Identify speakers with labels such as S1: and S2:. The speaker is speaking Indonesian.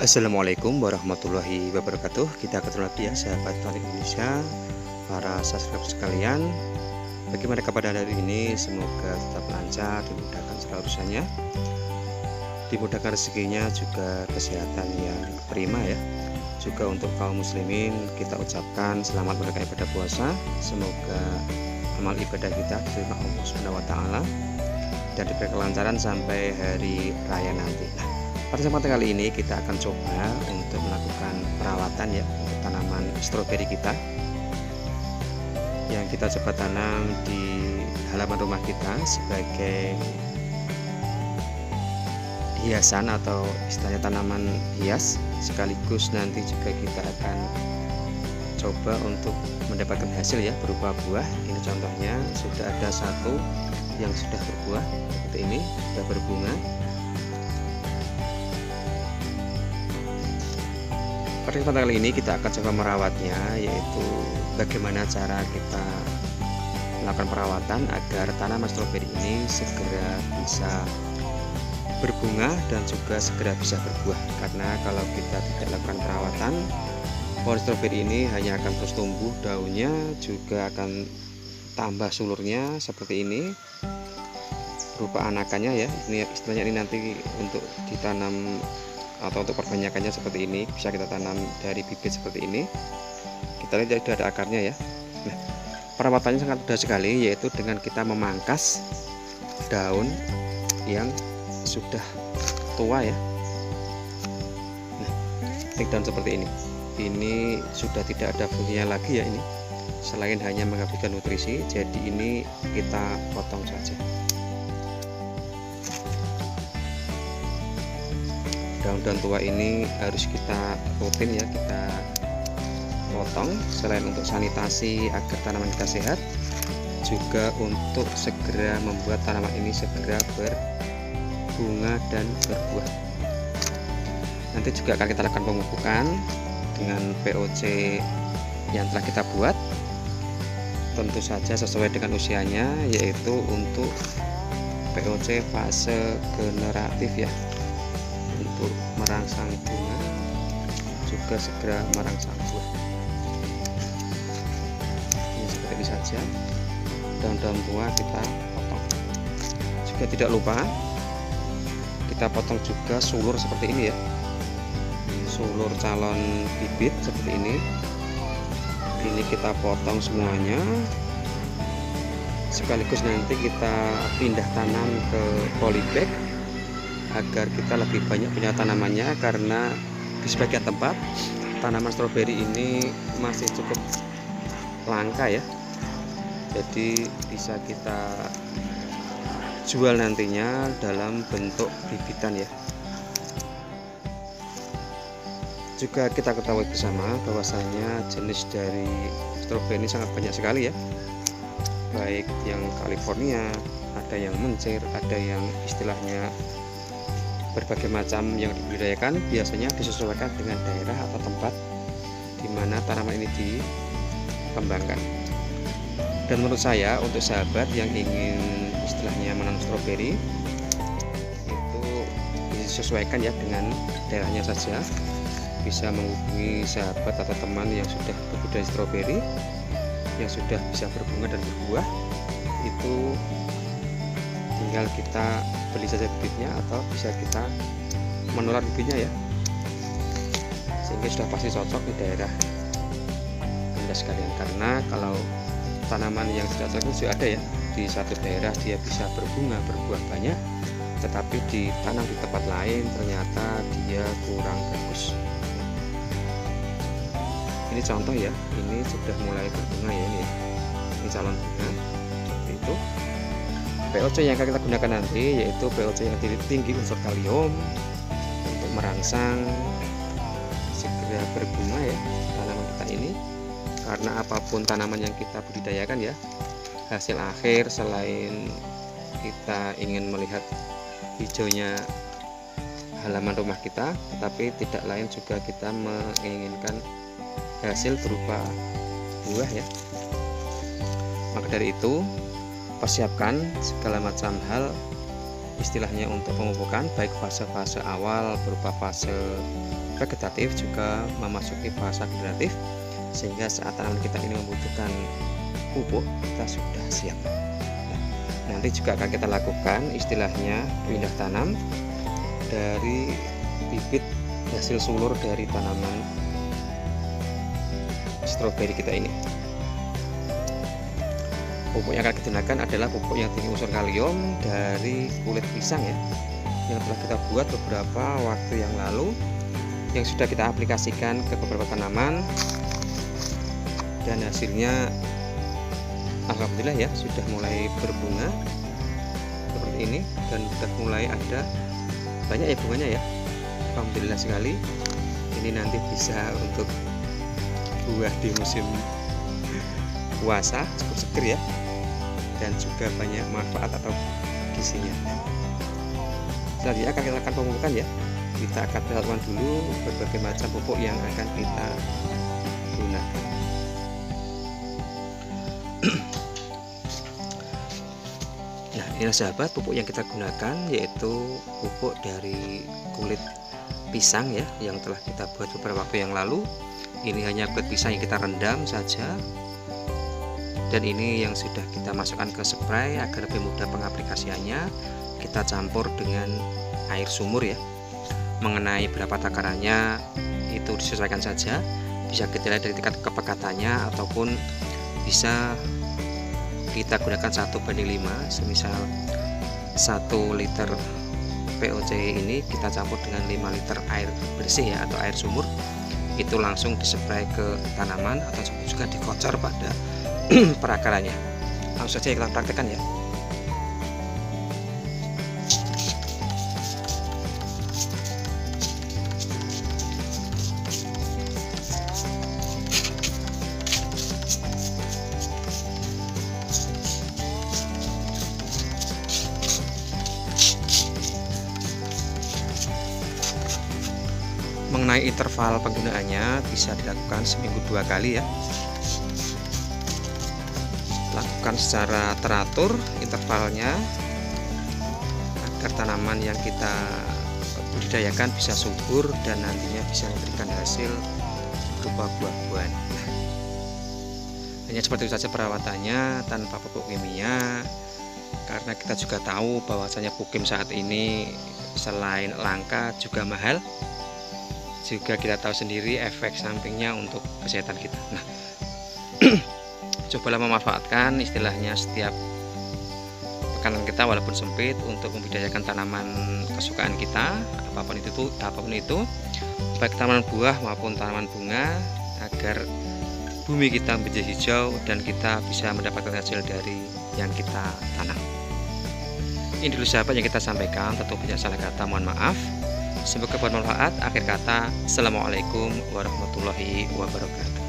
S1: Assalamualaikum warahmatullahi wabarakatuh. Kita ketemu lagi ya sahabat tani Indonesia, para subscriber sekalian. Bagaimana kabar hari ini? Semoga tetap lancar, dimudahkan segala urusannya, dimudahkan rezekinya, juga kesehatan yang prima ya. Juga untuk kaum muslimin kita ucapkan selamat menunaikan ibadah puasa. Semoga amal ibadah kita diterima Allah Subhanahu wa taala dan diberi kelancaran sampai hari raya nanti. Pada kesempatan kali ini kita akan coba untuk melakukan perawatan ya untuk tanaman stroberi kita yang kita coba tanam di halaman rumah kita sebagai hiasan atau istilahnya tanaman hias, sekaligus nanti juga kita akan coba untuk mendapatkan hasil ya berupa buah. Ini contohnya sudah ada satu yang sudah berbuah seperti ini, sudah berbunga. Pada kesempatan kali ini kita akan coba merawatnya, yaitu bagaimana cara kita melakukan perawatan agar tanaman stroberi ini segera bisa berbunga dan juga segera bisa berbuah. Karena kalau kita tidak lakukan perawatan, pohon stroberi ini hanya akan terus tumbuh, daunnya juga akan tambah sulurnya seperti ini berupa anakannya ya. Ini istilahnya ini nanti untuk ditanam atau untuk perbanyakannya seperti ini, bisa kita tanam dari bibit seperti ini. Kita lihat sudah ada akarnya ya. Nah, perawatannya sangat mudah sekali, yaitu dengan kita memangkas daun yang sudah tua ya. Nah, daun seperti ini. Ini sudah tidak ada fungsinya lagi ya ini, selain hanya menghabiskan nutrisi. Jadi ini kita potong saja. Daun-daun tua ini harus kita rutin ya, kita potong selain untuk sanitasi agar tanaman kita sehat, juga untuk segera membuat tanaman ini segera berbunga dan berbuah. Nanti juga akan kita lakukan pemupukan dengan POC yang telah kita buat, tentu saja sesuai dengan usianya, yaitu untuk POC fase generatif ya, untuk merangsang bunga juga segera merangsang buah. Ini seperti ini saja, daun-daun tua kita potong. Juga tidak lupa kita potong juga sulur seperti ini ya, sulur calon bibit seperti ini. Ini kita potong semuanya, sekaligus nanti kita pindah tanam ke polybag agar kita lebih banyak punya tanamannya, karena di sebagian tempat tanaman stroberi ini masih cukup langka ya. Jadi bisa kita jual nantinya dalam bentuk bibitan ya. Juga kita ketahui bersama bahwasanya jenis dari stroberi ini sangat banyak sekali ya, baik yang California, ada yang mencir, ada yang istilahnya berbagai macam yang dibudidayakan. Biasanya disesuaikan dengan daerah atau tempat di mana tanaman ini dikembangkan. Dan menurut saya untuk sahabat yang ingin istilahnya menanam stroberi, itu disesuaikan ya dengan daerahnya saja. Bisa menghubungi sahabat atau teman yang sudah berbudidaya stroberi, yang sudah bisa berbunga dan berbuah. Itu tinggal kita beli saja bibitnya atau bisa kita menular bibitnya ya, sehingga sudah pasti cocok di daerah Anda sekalian. Karena kalau tanaman yang tidak cocok itu ada ya, di satu daerah dia bisa berbunga berbuah banyak, tetapi ditanam di tempat lain ternyata dia kurang bagus. Ini contoh ya, ini sudah mulai berbunga ya, ini calon bunga seperti itu. POC yang akan kita gunakan nanti yaitu POC yang tinggi unsur kalium untuk merangsang segera berbunga ya tanaman kita ini. Karena apapun tanaman yang kita budidayakan ya, hasil akhir selain kita ingin melihat hijaunya halaman rumah kita, tetapi tidak lain juga kita menginginkan hasil berupa buah ya. Maka dari itu persiapkan segala macam hal istilahnya untuk pemupukan, baik fase-fase awal berupa fase vegetatif juga memasuki fase generatif, sehingga saat tanaman kita ini membutuhkan pupuk kita sudah siap. Nanti juga akan kita lakukan istilahnya pindah tanam dari bibit hasil sulur dari tanaman stroberi kita ini. Pupuk yang akan digunakan adalah pupuk yang tinggi unsur kalium dari kulit pisang ya, yang telah kita buat beberapa waktu yang lalu, yang sudah kita aplikasikan ke beberapa tanaman, dan hasilnya alhamdulillah ya sudah mulai berbunga seperti ini, dan sudah mulai ada banyak ya bunganya ya, alhamdulillah sekali. Ini nanti bisa untuk buah di musim puasa, cukup seger ya, dan juga banyak manfaat atau gizinya. Selanjutnya kita akan pemupukan ya. Kita akan perhatikan dulu berbagai macam pupuk yang akan kita gunakan. Nah, inilah sahabat pupuk yang kita gunakan, yaitu pupuk dari kulit pisang ya, yang telah kita buat beberapa waktu yang lalu. Ini hanya kulit pisang yang kita rendam saja, dan ini yang sudah kita masukkan ke spray agar lebih mudah pengaplikasiannya. Kita campur dengan air sumur ya. Mengenai berapa takarannya itu disesuaikan saja, bisa kita lihat dari tingkat kepekatannya, ataupun bisa kita gunakan 1:5. Semisal 1 liter POC ini kita campur dengan 5 liter air bersih ya, atau air sumur, itu langsung dispray ke tanaman, atau juga dikocor pada perakarannya. Langsung saja kita praktekkan ya. Mengenai interval penggunaannya bisa dilakukan seminggu 2 kali ya. Lakukan secara teratur intervalnya agar tanaman yang kita budidayakan bisa subur dan nantinya bisa memberikan hasil berupa buah-buahan. Hanya seperti itu saja perawatannya, tanpa pupuk kimia, karena kita juga tahu bahwasanya pupuk saat ini selain langka juga mahal. Juga kita tahu sendiri efek sampingnya untuk kesehatan kita. Nah, cobalah memanfaatkan istilahnya setiap pekanan kita walaupun sempit untuk membudidayakan tanaman kesukaan kita, apapun itu, baik tanaman buah maupun tanaman bunga, agar bumi kita menjadi hijau dan kita bisa mendapatkan hasil dari yang kita tanam. Ini dulu sahabat yang kita sampaikan, tentu banyak salah kata, mohon maaf. Semoga bermanfaat. Akhir kata, assalamualaikum warahmatullahi wabarakatuh.